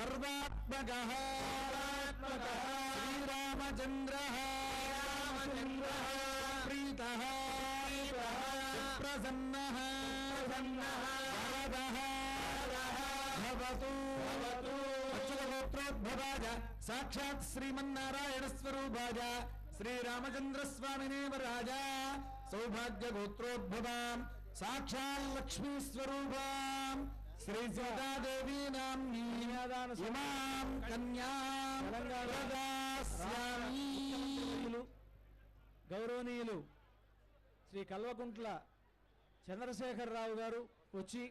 सर्वात्मकः श्रीरामचन्द्रः प्रीतः प्रसन्नः वरदः भवतु। अच्युतगोत्रोद्भवाय साक्षात् श्रीमन्नारायण स्वरूपाय श्रीरामचंद्र स्वामिने वराज सौभाग्य गोत्रोद्भवां साक्षात् लक्ष्मी स्वरूपां श्री सीतादेवी नाम्नी इमां कन्यां प्रदास्यामि। గౌరవనీయులు శ్రీ కల్వకుంట్ల చంద్రశేఖరరావు గారు వచ్చి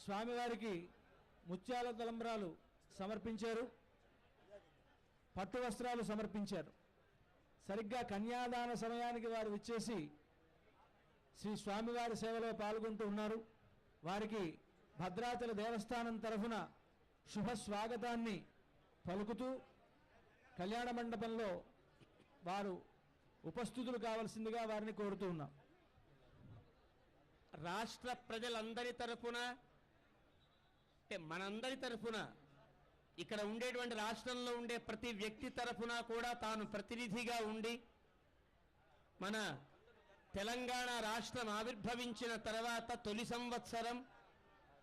స్వామివారికి ముత్యాల తలంబ్రాలు సమర్పించారు, పట్టు వస్త్రాలు సమర్పించారు. సరిగ్గా కన్యాదాన సమయానికి వారు విచ్చేసి శ్రీ స్వామివారి సేవలో పాల్గొంటూ ఉన్నారు. వారికి భద్రాచల దేవస్థానం తరఫున శుభ స్వాగతాన్ని పలుకుతూ కళ్యాణ మండపంలో వారు ఉపస్థితులు కావాల్సిందిగా వారిని కోరుతూ ఉన్నాం. రాష్ట్ర ప్రజలందరి తరఫున అంటే మనందరి తరఫున ఇక్కడ ఉండేటువంటి రాష్ట్రంలో ఉండే ప్రతి వ్యక్తి తరఫున కూడా తాను ప్రతినిధిగా ఉండి మన తెలంగాణ రాష్ట్రం ఆవిర్భవించిన తర్వాత తొలి సంవత్సరం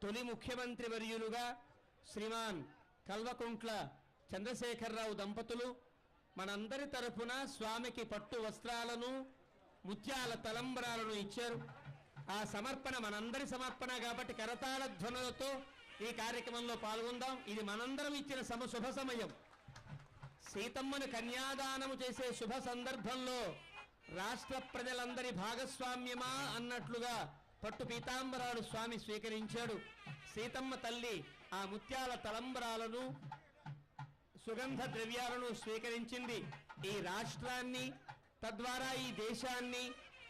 తొలి ముఖ్యమంత్రి వర్యులుగా శ్రీమాన్ కల్వకుంట్ల చంద్రశేఖరరావు దంపతులు మనందరి తరఫున స్వామికి పట్టు వస్త్రాలను ముత్యాల తలంబరాలను ఇచ్చారు. ఆ సమర్పణ మనందరి సమర్పణ కాబట్టి కరతాళ ధ్వనులతో ఈ కార్యక్రమంలో పాల్గొందాం. ఇది మనందరం ఇచ్చిన శుభ సమయం. సీతమ్మను కన్యాదానము చేసే శుభ సందర్భంలో రాష్ట్ర ప్రజలందరి భాగస్వామ్యమా అన్నట్లుగా పట్టు పీతాంబరాలు స్వామి స్వీకరించాడు. సీతమ్మ తల్లి ఆ ముత్యాల తలంబరాలను సుగంధ ద్రవ్యాలను స్వీకరించింది. ఈ రాష్ట్రాన్ని తద్వారా ఈ దేశాన్ని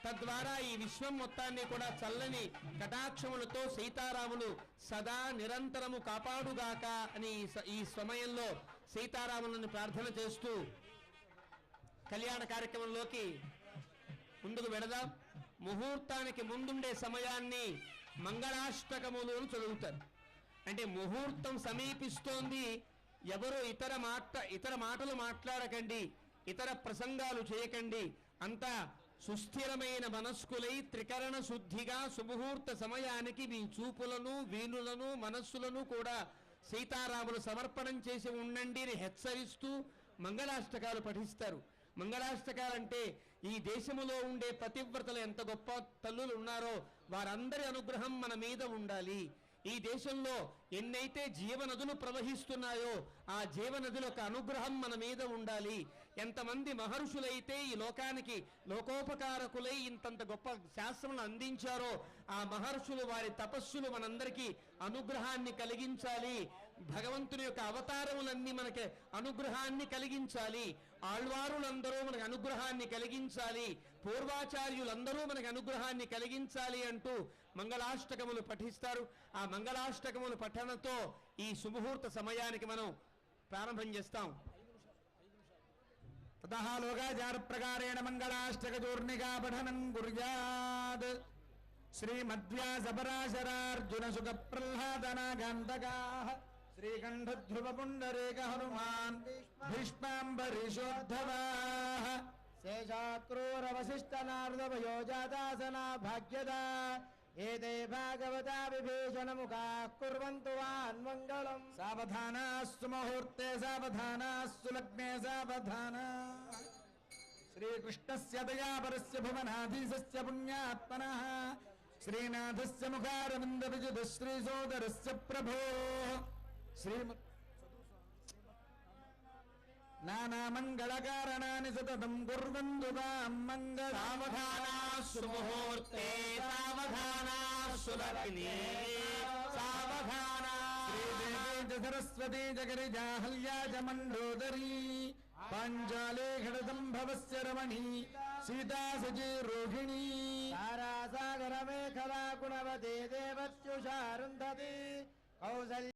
తద్వారా ఈ విశ్వం మొత్తాన్ని కూడా చల్లని కటాక్షములతో సీతారాములు సదా నిరంతరము కాపాడుగాక అని ఈ సమయంలో సీతారాములను ప్రార్థన చేస్తూ కళ్యాణ కార్యక్రమంలోకి ముందుకు వెడదాం. ముహూర్తానికి ముందుండే సమయాన్ని మంగళాష్టకములు చదువుతారు. అంటే ముహూర్తం సమీపిస్తోంది, ఎవరు ఇతర మాటలు మాట్లాడకండి, ఇతర ప్రసంగాలు చేయకండి, అంతా సుస్థిరమైన మనస్కులై త్రికరణ శుద్ధిగా సుముహూర్త సమయానికి మీ చూపులను వీణులను మనస్సులను కూడా సీతారాములు సమర్పణం చేసి ఉండండి అని హెచ్చరిస్తూ మంగళాష్టకాలు పఠిస్తారు. మంగళాష్టకాలంటే ఈ దేశములో ఉండే పతివ్రతలు ఎంత గొప్ప తల్లులు ఉన్నారో వారందరి అనుగ్రహం మన మీద ఉండాలి. ఈ దేశంలో ఎన్నైతే జీవనదులు ప్రవహిస్తున్నాయో ఆ జీవనదుల యొక్క అనుగ్రహం మన మీద ఉండాలి. ఎంతమంది మహర్షులైతే ఈ లోకానికి లోకోపకారకులై ఇంతంత గొప్ప శాస్త్రములను అందించారో ఆ మహర్షులు వారి తపస్సులు మనందరికీ అనుగ్రహాన్ని కలిగించాలి. భగవంతుని యొక్క అవతారములన్నీ మనకి అనుగ్రహాన్ని కలిగించాలి. ఆళ్వారులందరూ మనకు అనుగ్రహాన్ని కలిగించాలి. పూర్వాచార్యులందరూ మనకు అనుగ్రహాన్ని కలిగించాలి అంటూ మంగళాష్టకములు పఠిస్తారు. ఆ మంగళాష్టకములు పఠనంతో ఈ సుముహూర్త సమయానికి మనం ప్రారంభం చేస్తాం. ततः लोकाचार प्रकारेण मंगलाष्टक चूर्णिका पठनं कुर्यात्। श्रीमद्व्यासपराशरार्जुन सुख प्रह्लादनागान्तकाः श्रीकण्ठ ध्रुव पुण्डरीक हनुमान् भीष्माम्बरीषोद्धवाः शेषाक्रूर वसिष्ठ नारद वयोजातासना भाग्यदा एते भागवता विभीषण मुखाः कुर्वन्तु वान्मङ्गलम्। सावधानास्तु मुहूर्ते सावधानास्तु लग्ने सावधाना। श्रीकृष्णस्य दयापरस्य भुवनाधीशस्य पुण्यात्मनः श्रीनाथस्य मुखारविन्द विजित श्रीसोदरस्य प्रभोः नानामङ्गलकारणानि सततं कुर्वन्तु तां मङ्गलम्। सावधानास्तु मुहूर्ते सावधानास्तु लग्ने सावधाना। श्रीदेवी च सरस्वती च गिरिजाहल्या च मण्डोदरी पाञ्चाली खडसम्भवस्य रमणी सीता सची रोहिणी तारासागरमेखला गुणवती देवत्युषारुन्धती कौसल्य